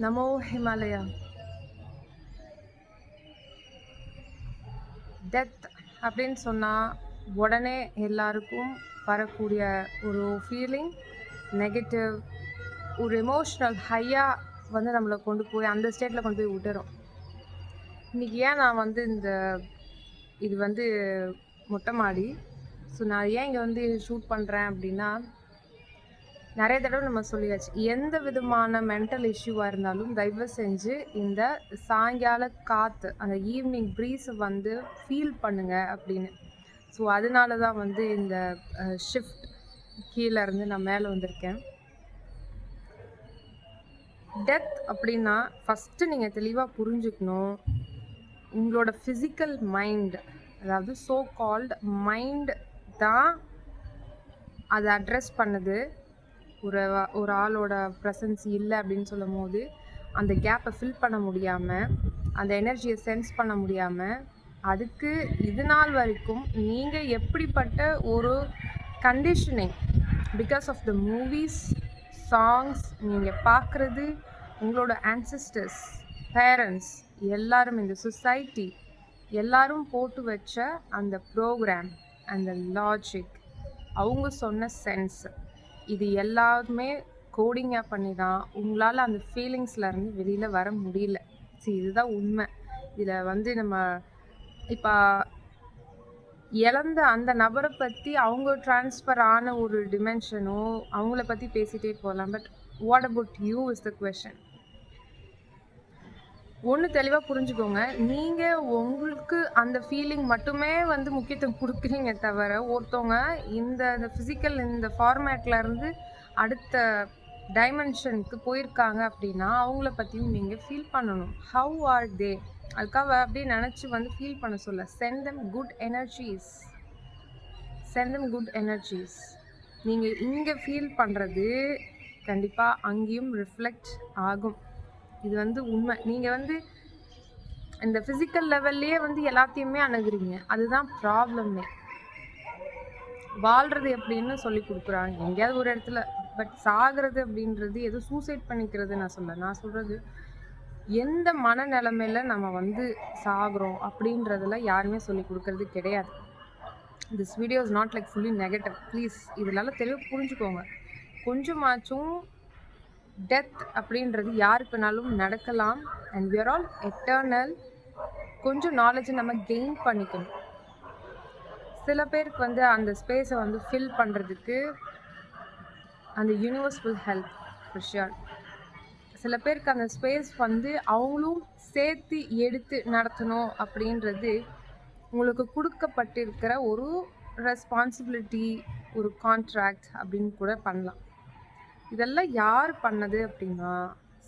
நமோ Himalaya. Death அப்படின்னு சொன்னால் உடனே எல்லாருக்கும் வரக்கூடிய ஒரு ஃபீலிங் நெகட்டிவ், ஒரு எமோஷ்னல் ஹையாக வந்து நம்மளை கொண்டு போய் அந்த ஸ்டேட்டில் கொண்டு போய் விட்டுறோம். இன்றைக்கி ஏன் நான் வந்து இது வந்து மொட்டை மாடி, ஸோ நான் ஏன் இங்கே வந்து ஷூட் பண்ணுறேன் அப்படின்னா, நிறைய தடவை நம்ம சொல்லியாச்சு, எந்த விதமான மென்டல் இஷ்யூவாக இருந்தாலும் தயவு செஞ்சு இந்த சாயங்கால காற்று, அந்த ஈவினிங் ப்ரீஸை வந்து ஃபீல் பண்ணுங்க அப்படின்னு. ஸோ அதனால தான் வந்து இந்த ஷிஃப்ட் கீழே இருந்து நான் மேலே வந்திருக்கேன். டெத் அப்படின்னா ஃபஸ்ட்டு நீங்கள் தெளிவாக புரிஞ்சுக்கணும், உங்களோட ஃபிசிக்கல் மைண்ட், அதாவது ஸோ கால்டு மைண்ட் தான் அதை அட்ரஸ் பண்ணுது. ஒரு ஆளோட ப்ரெசன்ஸ் இல்லை அப்படின்னு சொல்லும் போது அந்த கேப்பை ஃபில் பண்ண முடியாமல், அந்த எனர்ஜியை சென்ஸ் பண்ண முடியாமல், அதுக்கு இது நாள் வரைக்கும் நீங்கள் எப்படிப்பட்ட ஒரு conditioning, because of the movies, songs, நீங்கள் பார்க்குறது, உங்களோட ஆன்சஸ்டர்ஸ், பேரண்ட்ஸ் எல்லாரும், இந்த சொசைட்டி எல்லாரும் போட்டு வச்ச அந்த ப்ரோக்ராம், அந்த லாஜிக், அவங்க சொன்ன சென்ஸ், இது எல்லாருமே கோடிங்காக பண்ணி தான் உங்களால் அந்த ஃபீலிங்ஸ்லேருந்து வெளியில் வர முடியல. சரி, இதுதான் உண்மை. இதில் வந்து நம்ம இப்போ இழந்த அந்த நபரை பற்றி அவங்க ட்ரான்ஸ்ஃபர் ஆன ஒரு டிமென்ஷனோ அவங்கள பற்றி பேசிகிட்டே போகலாம். But what about you is the question. ஒன்று தெளிவாக புரிஞ்சுக்கோங்க, நீங்கள் உங்களுக்கு அந்த ஃபீலிங் மட்டுமே வந்து முக்கியத்துவம் கொடுக்குறீங்க தவிர, ஒருத்தவங்க இந்த ஃபிசிக்கல் இந்த ஃபார்மேட்லேருந்து அடுத்த டைமென்ஷனுக்கு போயிருக்காங்க அப்படின்னா அவங்கள பற்றியும் நீங்கள் ஃபீல் பண்ணணும். ஹவ் ஆர் தே, அதுக்காக அப்படியே நினச்சி வந்து ஃபீல் பண்ண சொல்ல. Send them good energies, send them good energies. நீங்கள் இங்கே ஃபீல் பண்ணுறது கண்டிப்பாக அங்கேயும் ரிஃப்ளெக்ட் ஆகும். இது வந்து உண்மை. நீங்கள் வந்து இந்த ஃபிசிக்கல் லெவல்லையே வந்து எல்லாத்தையுமே அணுகுறீங்க, அதுதான் ப்ராப்ளமே. வாழ்கிறது எப்படின்னு சொல்லி கொடுக்குறாங்க எங்கேயாவது ஒரு இடத்துல. பட் சாகிறது அப்படின்றது எதோ சூசைட் பண்ணிக்கிறது நான் சொல்கிறது எந்த மனநிலைமையில் நம்ம வந்து சாகிறோம் அப்படின்றதுல யாருமே சொல்லி கொடுக்கறது கிடையாது. This video is not like fully negative. Please இதனால தெளிவாக புரிஞ்சுக்கோங்க. கொஞ்சமாச்சும் டெத் அப்படின்றது யாருக்கு வேணாலும் நடக்கலாம். And we are all eternal. கொஞ்சம் நாலேஜை நம்ம கெயின் பண்ணிக்கணும். சில பேருக்கு வந்து அந்த ஸ்பேஸை வந்து ஃபில் பண்ணுறதுக்கு அந்த universe will help for sure. சில பேருக்கு அந்த ஸ்பேஸ் வந்து அவங்களும் சேர்த்து எடுத்து நடத்தணும் அப்படின்றது உங்களுக்கு கொடுக்கப்பட்டிருக்கிற ஒரு ரெஸ்பான்சிபிலிட்டி, ஒரு கான்ட்ராக்ட் அப்படின்னு கூட பண்ணலாம். இதெல்லாம் யார் பண்ணது அப்படின்னா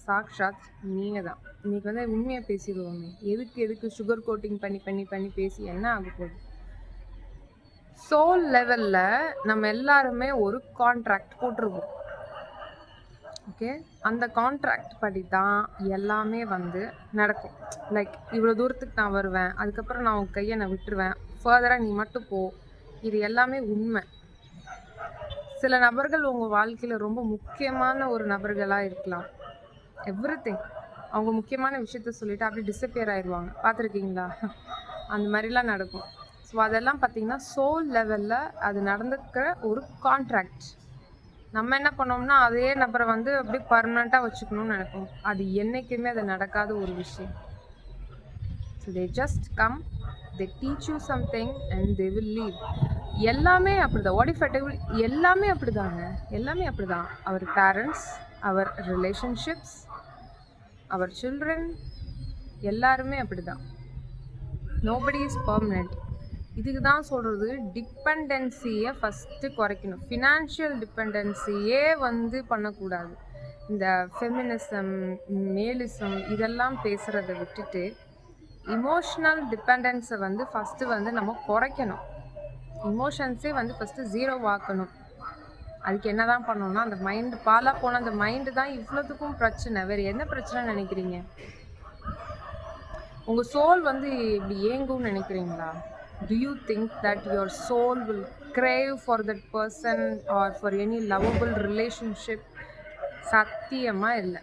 சாக்ஷாத் நீங்கள் தான். இன்றைக்கி வந்து உண்மையை பேசிடுவோமே, எதுக்கு சுகர் கோட்டிங் பண்ணி பேசி என்ன ஆக போகுது? சோல் லெவலில் நம்ம எல்லாருமே ஒரு கான்ட்ராக்ட் போட்டிருக்கோம். ஓகே, அந்த கான்ட்ராக்ட் படி தான் எல்லாமே வந்து நடக்கும். லைக் இவ்வளோ தூரத்துக்கு நான் வருவேன், அதுக்கப்புறம் நான் உன் கையை நான் விட்டுருவேன், ஃபர்தராக நீ மட்டும் போ. இது எல்லாமே உண்மை. சில நபர்கள் உங்கள் வாழ்க்கையில் ரொம்ப முக்கியமான ஒரு நபர்களாக இருக்கலாம். எவ்ரிதிங், அவங்க முக்கியமான விஷயத்த சொல்லிவிட்டு அப்படியே டிஸப்பியர் ஆயிடுவாங்க. பார்த்துருக்கீங்களா? அந்த மாதிரிலாம் நடக்கும். ஸோ அதெல்லாம் பார்த்திங்கன்னா சோல் லெவலில் அது நடந்துக்கிற ஒரு கான்ட்ராக்ட். நம்ம என்ன பண்ணோம்னா அதே நபரை வந்து அப்படியே பர்மனெண்ட்டாக வச்சுக்கணும்னு நினைப்போம். அது என்றைக்குமே அது நடக்காத ஒரு விஷயம். So they just come, they teach you something and they will leave. எல்லாமே அப்படிதான். வாட் இஃப் ஐ டெல், எல்லாமே அப்படிதாங்க, எல்லாமே அப்படிதான். அவர் பேரண்ட்ஸ், அவர் ரிலேஷன்ஷிப்ஸ், அவர் சில்ட்ரன், எல்லாருமே அப்படிதான். Nobody is permanent. இதுக்கு தான் சொல்கிறது, டிபெண்டன்சியை ஃபஸ்ட்டு குறைக்கணும். ஃபினான்ஷியல் டிபெண்டன்சியே வந்து பண்ணக்கூடாது. இந்த ஃபெமினிசம், மேலிசம் இதெல்லாம் பேசுகிறத விட்டுட்டு இமோஷ்னல் டிபெண்டன்ஸை வந்து ஃபஸ்ட்டு வந்து நம்ம குறைக்கணும். இமோஷன்ஸே வந்து ஃபஸ்ட்டு ஜீரோவாக்கணும். அதுக்கு என்ன தான் பண்ணணும்னா, அந்த மைண்டு பாலாக போன அந்த மைண்டு தான் இவ்வளோத்துக்கும் பிரச்சனை. வேறு என்ன பிரச்சனை நினைக்கிறீங்க? உங்கள் சோல் வந்து இப்படி ஏங்கும்னு நினைக்கிறீங்களா? Do you think that your soul will crave for that person or for any lovable relationship? சத்தியமாக இல்லை.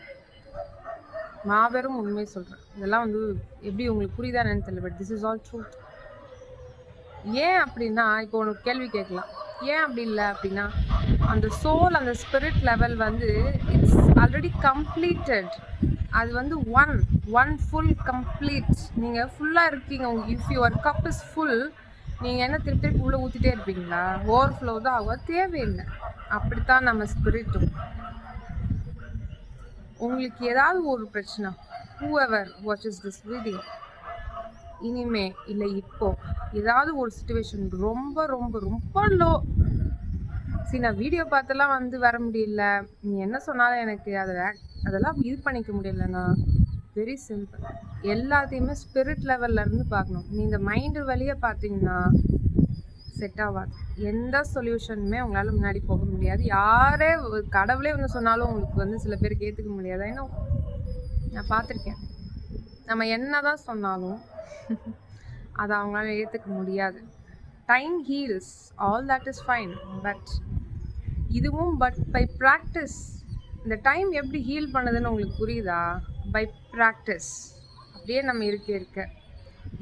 மாபெரும் உண்மை சொல்கிறேன். இதெல்லாம் வந்து எப்படி உங்களுக்கு புரியுதா என்னன்னு தெரியல, but this is all truth. ஏன் அப்படின்னா, இப்போ உனக்கு கேள்வி கேட்கலாம், ஏன் அப்படி இல்லை அப்படின்னா, அந்த சோல் அந்த ஸ்பிரிட் லெவல் வந்து இட்ஸ் ஆல்ரெடி கம்ப்ளீட்டட். அது வந்து ஒன் ஃபுல் கம்ப்ளீட். நீங்கள் ஃபுல்லாக இருக்கீங்க. If your cup is full, நீங்கள் என்ன திருப்பி திருப்பி உள்ளே ஊற்றிட்டே இருப்பீங்களா? ஓவர்ஃப்ளோ தான் ஆக தேவையில்லை. அப்படித்தான் நம்ம ஸ்பிரிட்டும். உங்களுக்கு ஏதாவது ஒரு பிரச்சனை, whoever watches this video, இனிமே இல்லை இப்போ ஏதாவது ஒரு சுச்சுவேஷன் ரொம்ப ரொம்ப ரொம்ப லோ, நான் வீடியோ பார்த்தெல்லாம் வந்து வர முடியல, நீ என்ன சொன்னாலும் எனக்கு அதெல்லாம் இது பண்ணிக்க முடியலன்னா, வெரி சிம்பிள். எல்லாத்தையுமே ஸ்பிரிட் லெவல்ல இருந்து பார்க்கணும். நீ இந்த மைண்டு வழியை பார்த்தீங்கன்னா செட் ஆகாது. எந்த சொல்யூஷனுமே உங்களால் முன்னாடி போக முடியாது. யாரே கடவுளே வந்து சொன்னாலும் உங்களுக்கு வந்து சில பேருக்கு ஏற்றுக்க முடியாது. ஏன்னா நான் பார்த்துருக்கேன், நம்ம என்ன தான் சொன்னாலும் அதை அவங்களால ஏற்றுக்க முடியாது. Time heals, all that is fine. But இதுவும் பை ப்ராக்டிஸ். இந்த டைம் எப்படி ஹீல் பண்ணுதுன்னு உங்களுக்கு புரியுதா? By practice. அப்படியே நம்ம இருக்க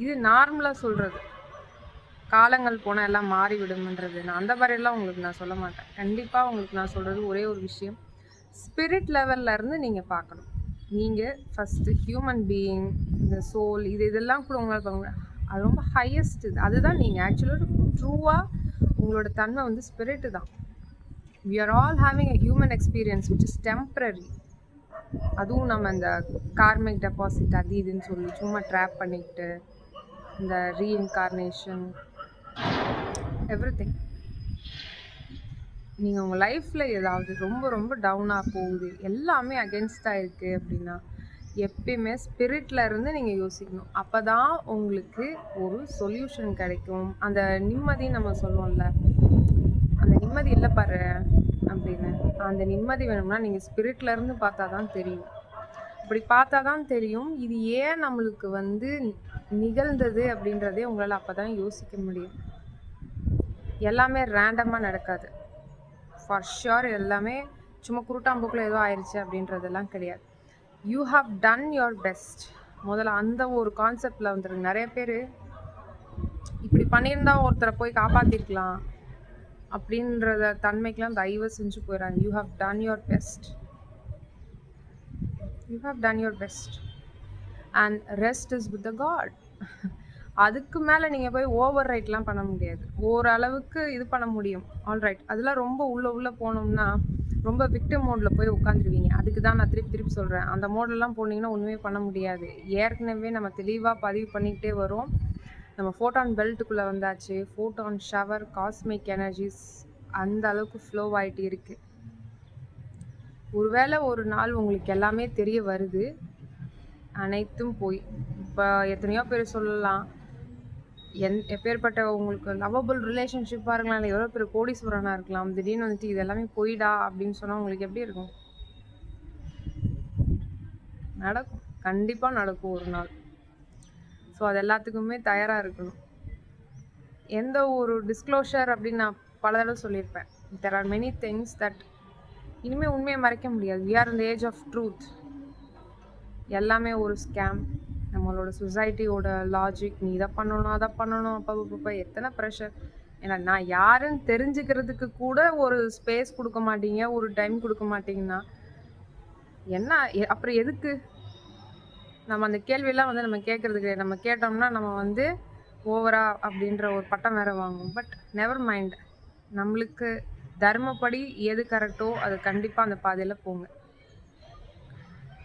இது நார்மலாக சொல்கிறது. காலங்கள் போனால் எல்லாம் மாறிவிடும்ன்றது நான் அந்த மாதிரிலாம் உங்களுக்கு நான் சொல்ல மாட்டேன். கண்டிப்பாக உங்களுக்கு நான் சொல்கிறது ஒரே ஒரு விஷயம், ஸ்பிரிட் லெவலில் இருந்து நீங்கள் பார்க்கணும். நீங்கள் ஃபஸ்ட்டு ஹியூமன் பீயிங், இந்த சோல், இதெல்லாம் கூட உங்களால் பார்க்க முடியாது. அது ரொம்ப ஹையஸ்ட். அதுதான் நீங்கள் ஆக்சுவலாக ட்ரூவாக உங்களோட தன்மை வந்து ஸ்பிரிட்டு தான். we are all having a human experience which is temporary. அதுவும் நம்ம இந்த கார்மிக் டெபாசிட் அது இதுன்னு சொல்லி சும்மா ட்ராப் பண்ணிக்கிட்டு இந்த ரீஇன்கார்னேஷன் எவ்ரிதிங். நீங்கள் உங்கள் லைஃப்பில் ஏதாவது ரொம்ப ரொம்ப டவுனாக போகுது, எல்லாமே அகென்ஸ்டாக இருக்குது அப்படின்னா, எப்பயுமே ஸ்பிரிட்டில் இருந்து நீங்கள் யோசிக்கணும். அப்போ தான் உங்களுக்கு ஒரு சொல்யூஷன் கிடைக்கும். அந்த நிம்மதி நம்ம சொல்லுவோம்ல, அந்த நிம்மதி இல்லை பாரு அப்படின்னு, அந்த நிம்மதி வேணும்னா நீங்கள் ஸ்பிரிட்ல இருந்து பார்த்தா தான் தெரியும். அப்படி பார்த்தா தான் தெரியும் இது ஏன் நம்மளுக்கு வந்து நிகழ்ந்தது அப்படின்றதே உங்களால் அப்போ தான் யோசிக்க முடியும். எல்லாமே ரேண்டமாக நடக்காது. ஃபார் ஷுர் எல்லாமே சும்மா குருட்டாம்போக்கில் ஏதோ ஆயிடுச்சு அப்படின்றதெல்லாம் கிடையாது. You have done your best. முதல்ல அந்த ஒரு கான்செப்டில் வந்துருக்கு. நிறைய பேர் இப்படி பண்ணியிருந்தா ஒருத்தரை போய் காப்பாற்றிருக்கலாம் அப்படின்றத தன்மைக்கெலாம் தயவு செஞ்சு போயிடாங்க. You have done your best. You have done your best and rest is with the God. அதுக்கு மேலே நீங்கள் போய் ஓவர் ரைட்லாம் பண்ண முடியாது. ஓரளவுக்கு இது பண்ண முடியும், ஆல்ரைட். அதெல்லாம் ரொம்ப உள்ளே போனோம்னா ரொம்ப விக்டிம் மோடில் போய் உட்காந்துருவீங்க. அதுக்கு தான் நான் திருப்பி சொல்கிறேன், அந்த மோடெல்லாம் போனீங்கன்னா ஒன்றுமே பண்ண முடியாது. ஏற்கனவே நம்ம தெளிவாக பதிவு பண்ணிக்கிட்டே வரோம். நம்ம ஃபோட்டான் பெல்ட்டுக்குள்ளே வந்தாச்சு. ஃபோட்டான் ஷவர், காஸ்மிக் எனர்ஜிஸ் அந்த அளவுக்கு ஃப்ளோ ஆகிட்டு இருக்குது. ஒருவேளை ஒரு நாள் உங்களுக்கு எல்லாமே தெரிய வருது, அனைத்தும் போய் இப்போ எத்தனையோ பேர் சொல்லலாம், எப்பேற்பட்ட உங்களுக்கு லவ்வபிள் ரிலேஷன்ஷிப்பாக இருக்கலாம், இல்லை எவ்வளோ பேர் கோடீஸ்வரனாக இருக்கலாம், திடீர்னு வந்துட்டு இது எல்லாமே போயிடா அப்படின்னு சொன்னால் உங்களுக்கு எப்படி இருக்கும்? நடக்கும், கண்டிப்பாக நடக்கும் ஒரு நாள். ஸோ அது எல்லாத்துக்குமே தயாராக இருக்கணும். எந்த ஒரு டிஸ்க்ளோஷர் அப்படின்னு நான் பல தடவை சொல்லியிருப்பேன். There are many things that இனிமேல் உண்மையை மறைக்க முடியாது. We are in the age of truth. எல்லாமே ஒரு ஸ்கேம். நம்மளோட சொசைட்டியோட லாஜிக், நீ இதை பண்ணணும் அதை பண்ணணும், அப்போ எத்தனை ப்ரெஷர். ஏன்னா நான் யாருன்னு தெரிஞ்சுக்கிறதுக்கு கூட ஒரு ஸ்பேஸ் கொடுக்க மாட்டீங்க, ஒரு டைம் கொடுக்க மாட்டீங்கன்னா என்ன அப்புறம் எதுக்கு? நம்ம அந்த கேள்வியெல்லாம் வந்து நம்ம கேட்குறது கிடையாது. நம்ம கேட்டோம்னா நம்ம வந்து ஓவரா அப்படின்ற ஒரு பட்டம் வேற வாங்குவோம். பட் நெவர் மைண்ட், நம்மளுக்கு தர்மப்படி எது கரெக்டோ அது கண்டிப்பாக அந்த பாதையில் போங்க.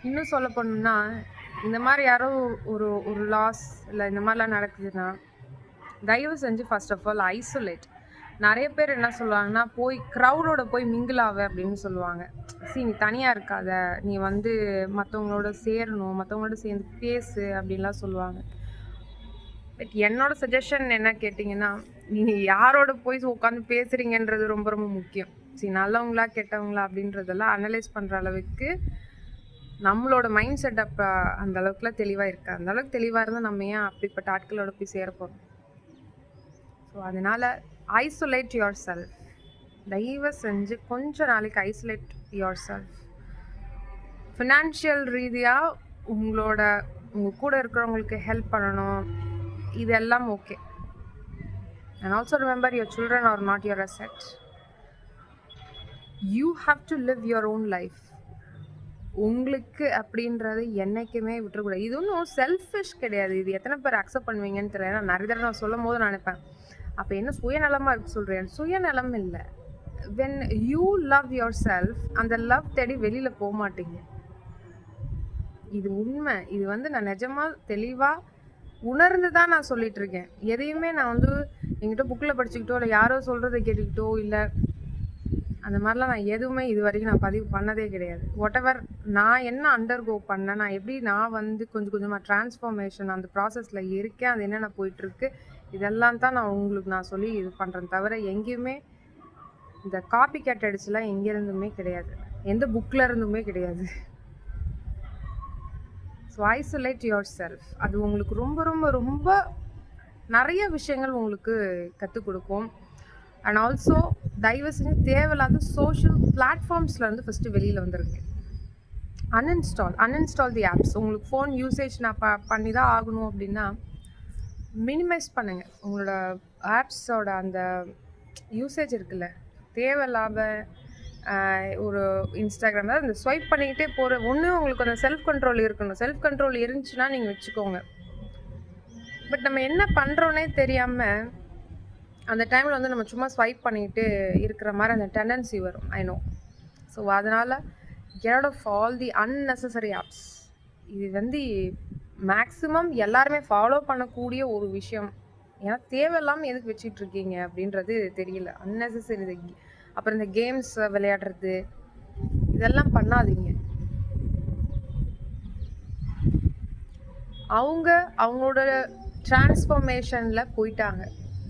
இன்னும் சொல்ல போனோம்னா, இந்த மாதிரி யாரோ ஒரு லாஸ் இல்லை இந்த மாதிரிலாம் நடக்குதுன்னா தயவு செஞ்சு ஃபர்ஸ்ட் ஆஃப் ஆல் ஐசோலேட். நிறைய பேர் என்ன சொல்லுவாங்கன்னா, போய் க்ரௌடோட போய் மிங்கிள் ஆக அப்படின்னு சொல்லுவாங்க. நீ தனியாக இருக்காத, நீ வந்து மற்றவங்களோட சேரணும், மற்றவங்களோட சேர்ந்து பேசு அப்படின்லாம் சொல்லுவாங்க. பட் என்னோட சஜஷன் என்ன கேட்டிங்கன்னா, நீங்கள் யாரோட போய் உட்காந்து பேசுகிறீங்கன்றது ரொம்ப ரொம்ப முக்கியம். நல்லவங்களா கெட்டவங்களா அப்படின்றதெல்லாம் அனலைஸ் பண்ணுற அளவுக்கு நம்மளோட மைண்ட் செட் அப்போ அந்த அளவுக்குலாம் தெளிவாக இருக்கா? அந்த அளவுக்கு தெளிவாக இருந்தால் நம்ம ஏன் அப்படிப்பட்ட ஆட்களோட போய் சேரப்போகிறோம்? ஸோ அதனால் ஐசோலேட் யுவர் செல்ஃப். தயவு செஞ்சு கொஞ்ச நாளைக்கு ஐசோலேட் யுவர் செல்ஃப். ஃபினான்ஷியல் ரீதியாக உங்க கூட இருக்கிறவங்களுக்கு ஹெல்ப் பண்ணணும், இதெல்லாம் okay. And also remember, your children are not your asset. You have to live your own life. உங்களுக்கு அப்படின்றது என்னைக்குமே விட்டுறக்கூடாது. இது ஒன்றும் செல்ஃபிஷ் கிடையாது. இது எத்தனை பேர் அக்செப்ட் பண்ணுவீங்கன்னு தெரியல. ஏன்னா நிறைய தடவை நான் சொல்லும் போது நான் நினைப்பேன், அப்போ என்ன சுயநலமாக இருக்கு சொல்கிறேன். சுயநலம் இல்லை. When you love your self, அந்த லவ் தேடி வெளியில் போக மாட்டீங்க. இது உண்மை. இது வந்து நான் நிஜமாக தெளிவாக உணர்ந்து தான் நான் சொல்லிட்டு இருக்கேன். எதையுமே நான் வந்து என்கிட்ட புக்கில் படிச்சுக்கிட்டோ இல்லை யாரோ சொல்கிறத கேட்டுக்கிட்டோ இல்லை அந்த மாதிரிலாம் நான் எதுவுமே இது வரைக்கும் நான் பதிவு பண்ணதே கிடையாது. வாட் எவர் நான் என்ன அண்டர்கோ பண்ணேன், நான் எப்படி நான் வந்து கொஞ்சம் கொஞ்சமாக டிரான்ஸ்ஃபார்மேஷன் அந்த ப்ராசஸில் இருக்கேன், அது என்னென்ன போயிட்டுருக்கு, இதெல்லாம் தான் நான் உங்களுக்கு நான் சொல்லி இது பண்ணுறேன். தவிர எங்கேயுமே இந்த காப்பி கேட் அடிச்சுலாம் எங்கேருந்துமே கிடையாது, எந்த புக்கில் இருந்துமே கிடையாது. So isolate your self. அது உங்களுக்கு ரொம்ப ரொம்ப ரொம்ப நிறைய விஷயங்கள் உங்களுக்கு கற்றுக் கொடுக்கும். அண்ட் ஆல்சோ தயவு செஞ்சு தேவையில்லாத சோஷியல் பிளாட்ஃபார்ம்ஸ்லேருந்து ஃபஸ்ட்டு வெளியில் வந்துருங்க. அன்இன்ஸ்டால் தி ஆப்ஸ். உங்களுக்கு ஃபோன் யூசேஜ் நான் பண்ணி தான் ஆகணும் அப்படின்னா மினிமைஸ் பண்ணுங்கள். உங்களோட ஆப்ஸோட அந்த யூசேஜ் இருக்குல்ல, தேவையில்லாத ஒரு இன்ஸ்டாகிராம் தான் இந்த ஸ்வைப் பண்ணிக்கிட்டே போகிற ஒன்று. உங்களுக்கு அந்த செல்ஃப் கண்ட்ரோல் இருக்கணும். செல்ஃப் கண்ட்ரோல் இருந்துச்சுன்னா நீங்கள் வச்சுக்கோங்க. பட் நம்ம என்ன பண்ணுறோன்னே தெரியாமல் அந்த டைமில் வந்து நம்ம சும்மா ஸ்வைப் பண்ணிக்கிட்டு இருக்கிற மாதிரி அந்த டெண்டன்சி வரும். I know. ஸோ அதனால் get out of all the unnecessary apps. இது வந்து மேக்ஸிமம் எல்லாருமே ஃபாலோ பண்ணக்கூடிய ஒரு விஷயம். ஏன்னா தேவையில்லாமல் எதுக்கு வச்சிட்ருக்கீங்க அப்படின்றது தெரியல. அன்னெசரி. அப்புறம் இந்த கேம்ஸ் விளையாடுறது இதெல்லாம் பண்ணாதீங்க. அவங்களோட டிரான்ஸ்ஃபார்மேஷனில் போயிட்டாங்க.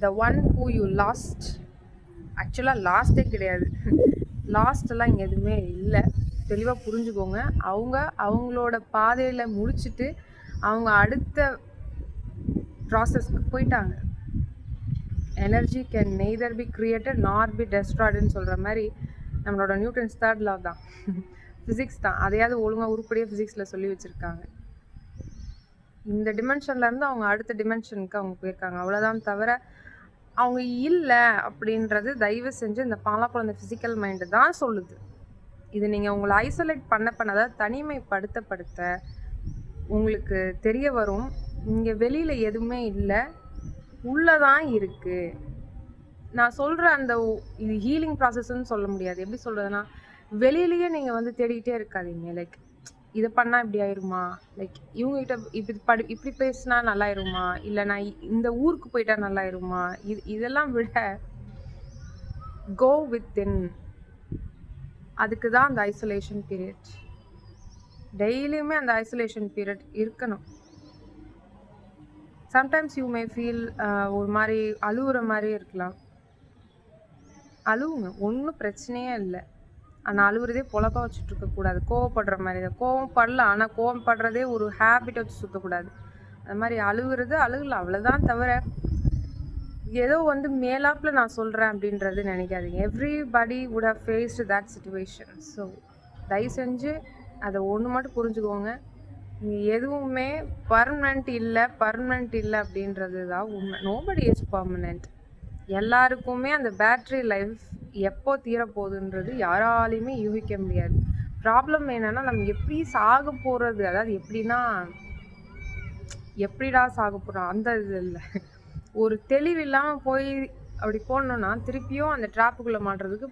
The one who you lost, ஆக்சுவலாக லாஸ்ட்டே கிடையாது, லாஸ்ட்டெல்லாம் இங்கே எதுவுமே இல்லை. தெளிவாக புரிஞ்சுக்கோங்க. அவங்களோட பாதையில் முடிச்சுட்டு அவங்க அடுத்த ப்ராசஸ்க்கு போயிட்டாங்க. Energy can neither be created nor be டெஸ்ட்ராய்டுன்னு சொல்கிற மாதிரி நம்மளோட நியூட்டன்ஸ் தேர்ட் லா தான், ஃபிசிக்ஸ் தான். அதையாவது ஒழுங்காக உருப்படியாக ஃபிசிக்ஸில் சொல்லி வச்சுருக்காங்க. இந்த டிமென்ஷன்லேருந்து அவங்க அடுத்த டிமென்ஷனுக்கு அவங்க போயிருக்காங்க, அவ்வளோதான். தவிர அவங்க இல்லை அப்படின்றது தயவு செஞ்சு இந்த பாலாக்குழந்த ஃபிசிக்கல் மைண்டு தான் சொல்லுது. இது நீங்கள் உங்களை ஐசோலேட் பண்ண அதாவது தனிமைப்படுத்த உங்களுக்கு தெரிய வரும், இங்கே வெளியில் எதுவுமே இல்லை, உள்ளே தான் இருக்குது. நான் சொல்கிற அந்த இது ஹீலிங் ப்ராசஸ்ன்னு சொல்ல முடியாது. எப்படி சொல்கிறதுனா, வெளியிலேயே நீங்கள் வந்து தேடிக்கிட்டே இருக்காதீங்க. லைக் இதை பண்ணால் இப்படி ஆயிருமா, லைக் இவங்ககிட்ட இப்படி பேசினா நல்லாயிருமா, இல்லை நான் இந்த ஊருக்கு போயிட்டா நல்லாயிருமா, இதெல்லாம் விட கோ வித்தின். அதுக்கு தான் அந்த ஐசோலேஷன் பீரியட். டெய்லியுமே அந்த ஐசோலேஷன் பீரியட் இருக்கணும். சம்டைம்ஸ் யூ மே ஃபீல் ஒரு மாதிரி அழுகுற மாதிரி இருக்கலாம். அழுவுங்க, ஒன்றும் பிரச்சனையே இல்லை. ஆனால் அழுவுறதே பொழப்பா வச்சுட்டு இருக்கக்கூடாது. கோவப்படுற மாதிரி தான் கோவம் படலாம், ஆனால் கோவம் படுறதே ஒரு ஹேபிட்டை வச்சு சுற்றக்கூடாது. அது மாதிரி அழுகுறது அழுகலாம், அவ்வளோதான். தவிர ஏதோ வந்து மேலாப்பில் நான் சொல்கிறேன் அப்படின்றது நினைக்காதீங்க. Everybody would have faced that situation. So தயவு செஞ்சு அதை ஒன்று மட்டும் புரிஞ்சுக்கோங்க, எதுவுமே பர்மனெண்ட் இல்லை அப்படின்றது தான் உண்மை. Nobody is permanent. எல்லாருக்குமே அந்த பேட்ரி லைஃப் எப்போ தீரப்போகுதுன்றது யாராலையுமே யூகிக்க முடியாது. ப்ராப்ளம் என்னென்னா, நம்ம எப்படி சாக போகிறது, அதாவது எப்படிடா சாக போகிறோம் அந்த இது இல்லை. ஒரு தெளிவில்லாமல் போய் அப்படி போனோன்னா திருப்பியும் அந்த ட்ராப்புக்குள்ளே மாட்டுறதுக்கு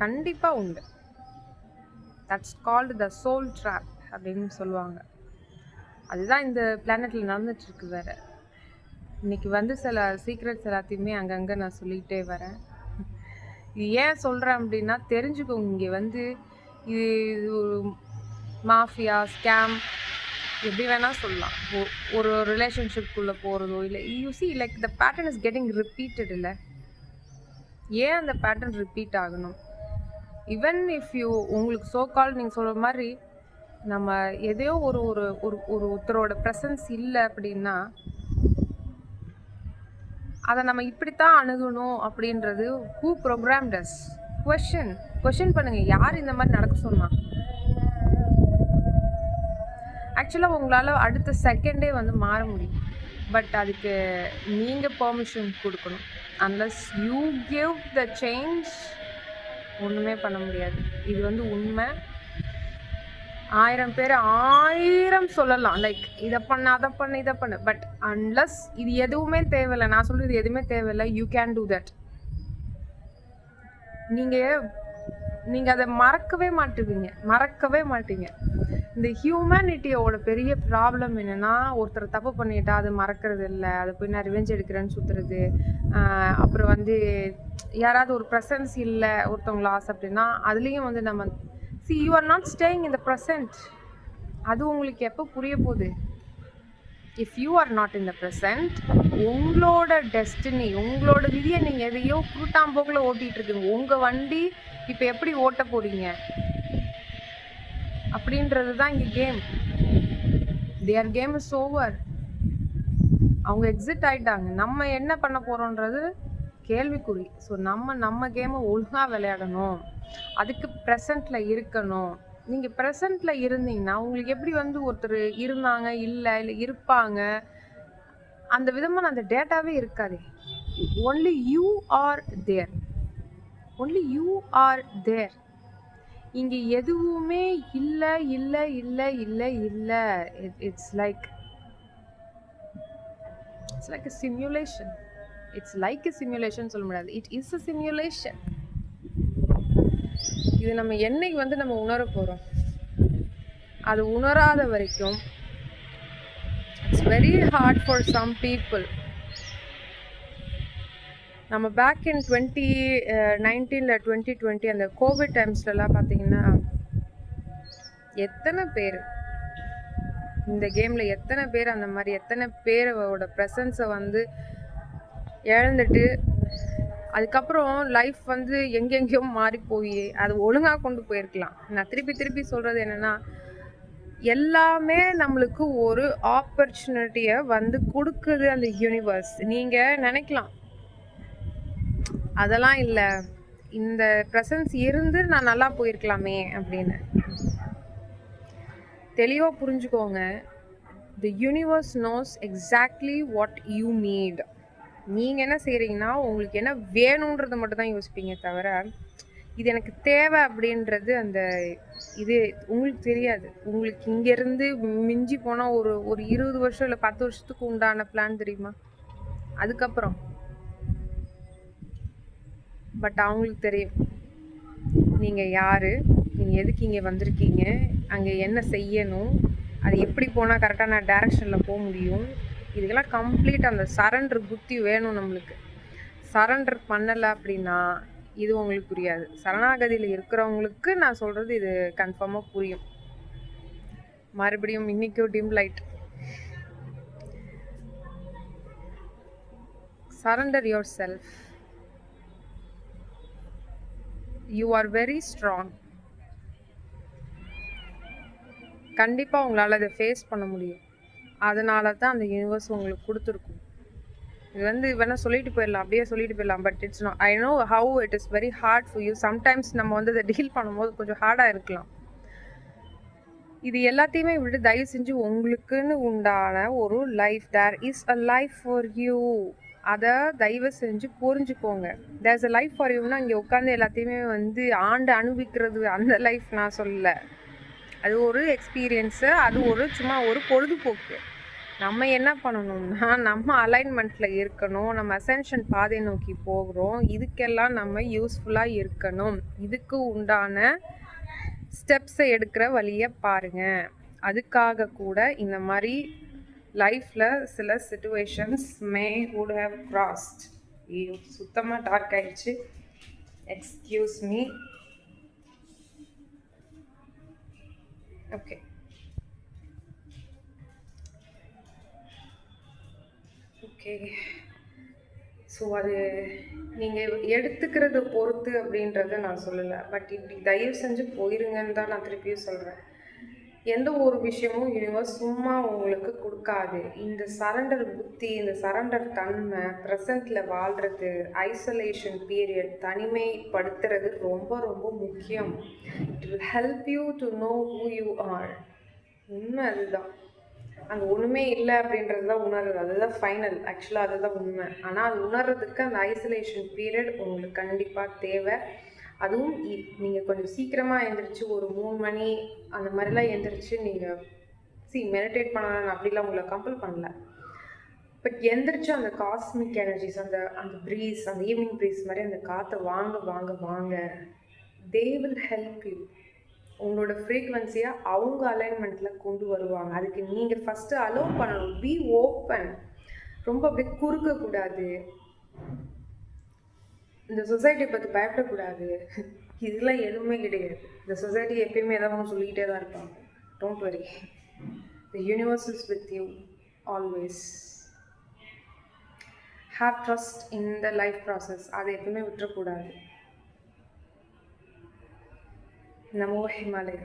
கண்டிப்பாக உண்டு. That's called the soul trap அப்படின்னு சொல்லுவாங்க. அதுதான் இந்த பிளானெட்டில் நடந்துட்டுருக்கு. வேறு இன்றைக்கி வந்து சில சீக்ரெட்ஸ் எல்லாத்தையுமே அங்கங்கே நான் சொல்லிகிட்டே வரேன். இது ஏன் சொல்கிறேன் அப்படின்னா, தெரிஞ்சுக்கோங்க. இங்கே வந்து இது ஒரு மாஃபியா ஸ்கேம் எப்படி வேணால் சொல்லலாம். ஒரு ரிலேஷன்ஷிப்குள்ளே போகிறதோ இல்லை, you see like the pattern is getting repeated. இல்லை, ஏன் அந்த பேட்டர்ன் ரிப்பீட் ஆகணும்? ஈவன் இஃப் யூ உங்களுக்கு சோ கால் நீங்கள் சொல்கிற மாதிரி நம்ம எதையோ ஒருத்தரோட ப்ரெசன்ஸ் இல்லை அப்படின்னா அதை நம்ம இப்படித்தான் அணுகணும் அப்படின்றது ஹூ ப்ரோக்ராம்ட் அஸ்? கொஷின் பண்ணுங்கள். யார் இந்த மாதிரி நடக்க சொன்னா? ஆக்சுவலாக உங்களால் அடுத்த செகண்டே வந்து மாற முடியும். பட் அதுக்கு நீங்கள் பெர்மிஷன் கொடுக்கணும். Unless you give the change ஒன்றுமே பண்ண முடியாது. இது வந்து உண்மை. 1000 பேர் 1000 சொல்லலாம், லைக் இதை பண்ண அதை பண்ண இதை பண்ணு. பட் அன்லஸ் இது எதுவுமே தேவையில்லை, நான் சொல்கிறது எதுவுமே தேவையில்லை, யூ கேன் டூ தட். நீங்கள் அதை மறக்கவே மாட்டீங்க. இந்த ஹியூமனிட்டியோட பெரிய ப்ராப்ளம் என்னென்னா, ஒருத்தர் தப்பு பண்ணிட்டா அது மறக்கிறது இல்லை, அதை போய் நான் ரிவெஞ்ச் எடுக்கிறேன்னு சுற்றுறது. அப்புறம் வந்து யாராவது ஒரு ப்ரெசன்ஸ் இல்லை ஒருத்தவங்க லாஸ் அப்படின்னா அதுலேயும் வந்து நம்ம you are not staying in the present. அது உங்களுக்கு எப்போ புரிய போகுது? If you are not in the present, உங்களோட டெஸ்டினி, உங்களோட விதியை நீங்கள் எதையோ கூட்டாம்போக்கில் ஓட்டிகிட்டு இருக்கீங்க. உங்கள் வண்டி இப்போ எப்படி ஓட்ட போகிறீங்க அப்படின்றது தான் இங்கே game. There game is over. அவங்க எக்ஸிட் ஆகிட்டாங்க. நம்ம என்ன பண்ண போகிறோன்றது கேள்விக்குறி. ஸோ நம்ம கேமை ஒழுங்காக விளையாடணும். அதுக்கு ப்ரெசண்ட்டில் இருக்கணும். நீங்கள் ப்ரெசண்ட்டில் இருந்தீங்கன்னா உங்களுக்கு எப்படி வந்து ஒருத்தர் இருந்தாங்க இல்லை இருப்பாங்க அந்த விதமான அந்த டேட்டாவே இருக்காது. Only you are there. இங்கே எதுவுமே இல்லை இல்லை இல்லை இல்லை இல்லை. It's like a simulation. It's like a simulation சொல்ல முடியாது. It is a simulation. இது நம்ம என்னைக்கு வந்து நம்ம உணர போகிறோம்? அது உணராத வரைக்கும் it's very hard for some people. நம்ம பேக் இன் 2019 2020 அந்த கோவிட் டைம்ஸ்லலாம் பார்த்தீங்கன்னா எத்தனை பேர் இந்த கேமில் எத்தனை பேர் அந்த மாதிரி எத்தனை பேரோட ப்ரெசன்ஸை வந்து இழந்துட்டு அதுக்கப்புறம் லைஃப் வந்து எங்கெங்கேயோ மாறி போய் அது ஒழுங்காக கொண்டு போயிருக்கலாம். நான் திருப்பி சொல்கிறது என்னென்னா, எல்லாமே நம்மளுக்கு ஒரு ஆப்பர்ச்சுனிட்டியை வந்து கொடுக்குது அந்த யூனிவர்ஸ். நீங்கள் நினைக்கலாம் அதெல்லாம் இல்லை, இந்த ப்ரெசன்ஸ் இருந்து நான் நல்லா போயிருக்கலாமே அப்படின்னு. தெளிவாக புரிஞ்சுக்கோங்க. The universe nose exactly what you need. நீங்கள் என்ன செய்கிறீங்கன்னா உங்களுக்கு என்ன வேணுன்றதை மட்டும் தான் யோசிப்பீங்க தவிர இது எனக்கு தேவை அப்படின்றது அந்த இது உங்களுக்கு தெரியாது. உங்களுக்கு இங்கேருந்து மிஞ்சி போனால் ஒரு 20 வருஷம் இல்லை 10 வருஷத்துக்கு உண்டான பிளான் தெரியுமா அதுக்கப்புறம். பட் அவங்களுக்கு தெரியும் நீங்கள் யார், நீங்கள் எதுக்கு இங்கே வந்திருக்கீங்க, அங்கே என்ன செய்யணும், அது எப்படி போனால் கரெக்டான டைரக்ஷனில் போக முடியும். இதுக்கெல்லாம் கம்ப்ளீட் அந்த சரண்டர் புத்தி வேணும் நம்மளுக்கு. சரண்டர் பண்ணலை அப்படின்னா இது உங்களுக்கு புரியாது. சரணாகதியில் இருக்கிறவங்களுக்கு நான் சொல்கிறது இது கன்ஃபார்மாக புரியும். மறுபடியும் இன்னைக்கும் dim light. Surrender yourself. You are very strong. கண்டிப்பாக உங்களால் அதை ஃபேஸ் பண்ண முடியும். அதனால தான் அந்த யூனிவர்ஸ் உங்களுக்கு கொடுத்துருக்கும். இது வந்து வேணால் சொல்லிட்டு போயிடலாம், but it's not. I know how it is very hard for you. Sometimes நம்ம வந்து அதை டீல் பண்ணும்போது கொஞ்சம் ஹார்டாக இருக்கலாம். இது எல்லாத்தையுமே விட்டு தயவு செஞ்சு உங்களுக்குன்னு உண்டான ஒரு life, there is a life for you. அதை தயவு செஞ்சு புரிஞ்சுக்கோங்க. There is a life for யூன்னா இங்கே உட்காந்து எல்லாத்தையுமே வந்து ஆண்டு அனுபவிக்கிறது அந்த லைஃப் நான் சொல்லலை. அது ஒரு எக்ஸ்பீரியன்ஸு, அது சும்மா ஒரு பொழுதுபோக்கு. நம்ம என்ன பண்ணணும்னா நம்ம அலைன்மெண்ட்டில் இருக்கணும், நம்ம அசென்ஷன் பாதை நோக்கி போகிறோம். இதுக்கெல்லாம் நம்ம யூஸ்ஃபுல்லாக இருக்கணும். இதுக்கு உண்டான ஸ்டெப்ஸை எடுக்கிற வழியை பாருங்கள். அதுக்காக கூட இந்த மாதிரி லைஃப்பில் சில சிச்சுவேஷன்ஸ் வுட் ஹேவ் கிராஸ்ட். சுத்தமாக டார்க் ஆயிடுச்சு, எக்ஸ்கியூஸ் மீ. ஓகே, ஸோ அது நீங்கள் எடுத்துக்கிறது பொறுத்து அப்படின்றத நான் சொல்லலை. பட் இப்படி தயவு செஞ்சு போயிருங்கன்னு தான் நான் திருப்பியும் சொல்கிறேன். எந்த ஒரு விஷயமும் யூனிவர்ஸ் சும்மா உங்களுக்கு கொடுக்காது. இந்த சரண்டர் புத்தி, இந்த சரண்டர் தன்மை, ப்ரெசண்ட்டில் வாழ்கிறது, ஐசோலேஷன் பீரியட், தனிமைப்படுத்துறது ரொம்ப ரொம்ப முக்கியம். It will help you to know who you are. உண்மை அதுதான். அங்கே ஒன்றுமே இல்லை அப்படின்றது தான் உணர்றது, அதுதான் ஃபைனல். ஆக்சுவலாக அதுதான் உண்மை. ஆனால் அது உணர்றதுக்கு அந்த ஐசோலேஷன் பீரியட் உங்களுக்கு கண்டிப்பாக தேவை. அதுவும் நீங்கள் கொஞ்சம் சீக்கிரமாக எழுந்திரிச்சு ஒரு 3 மணி அந்த மாதிரிலாம் எழுந்திரிச்சு நீங்கள் மெடிடேட் பண்ணலாம், அப்படிலாம் உங்களை கம்பல் பண்ணல. பட் எந்திரிச்சு அந்த காஸ்மிக் எனர்ஜிஸ், அந்த அந்த ப்ரீஸ், அந்த ஈவினிங் ப்ரீஸ் மாதிரி அந்த காற்றை வாங்க வாங்க வாங்க, தே வில் ஹெல்ப் யூ. உங்களோட ஃப்ரீக்வன்சியை அவங்க அலைன்மெண்ட்டில் கொண்டு வருவாங்க. அதுக்கு நீங்கள் ஃபஸ்ட்டு அலோவ் பண்ணணும். Be open. ரொம்ப அப்படியே குறுக்கக்கூடாது. இந்த சொசைட்டியை பற்றி பயப்படக்கூடாது. இதெல்லாம் எதுவுமே கிடையாது. இந்த சொசைட்டி எப்பயுமே ஏதாவது ஒன்று சொல்லிக்கிட்டே தான் இருப்பாங்க. Don't worry. The universe is with you always. Have trust in the life process. அதை எப்பவுமே விட்டுறக்கூடாது. நமோ ஹிமாலயா.